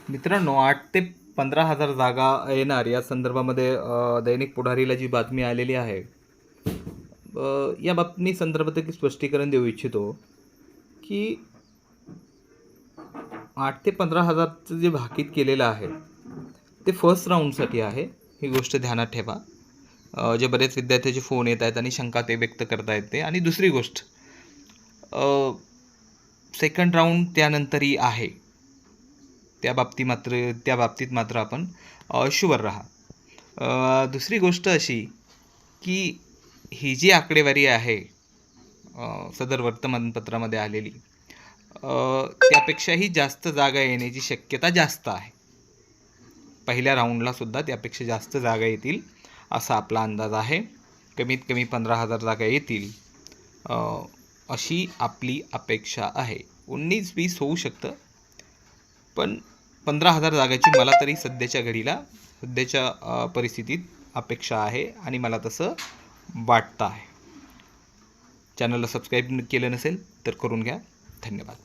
मित्रांनो, 8 ते 15 हजार जागा येणार या संदर्भामध्ये दैनिक पुढारीला जी बातमी आलेली आहे, या बातमी संदर्भात एक स्पष्टीकरण देऊ इच्छितो की 8 ते 15 हजारचं जे भाकीत केलेलं आहे ते फर्स्ट राऊंडसाठी आहे. ही गोष्ट ध्यानात ठेवा. जे बरेच विद्यार्थ्याचे फोन येत आहेत आणि शंका ते व्यक्त करता येते. आणि दुसरी गोष्ट, सेकंड राऊंड त्यानंतरही आहे. त्या बाबतीत मात्र आपण शुअर राहा. दुसरी गोष्ट अशी की ही जी आकडेवारी आहे सदर वर्तमानपत्रामध्ये आलेली, त्यापेक्षाही जास्त जागा येण्याची शक्यता जास्त आहे. पहिल्या राऊंडला सुद्धा त्यापेक्षा जास्त जागा येतील असा आपला अंदाज आहे. कमीत कमी 15,000 जागा येतील अशी आपली अपेक्षा आहे. 19-20 होऊ शकतं, पण 15,000 जागाची मला तरी सध्याच्या परिस्थितीत अपेक्षा आहे आणि मला तसं वाटतं आहे. चॅनलला सबस्क्राईब केलं नसेल तर करून घ्या. धन्यवाद.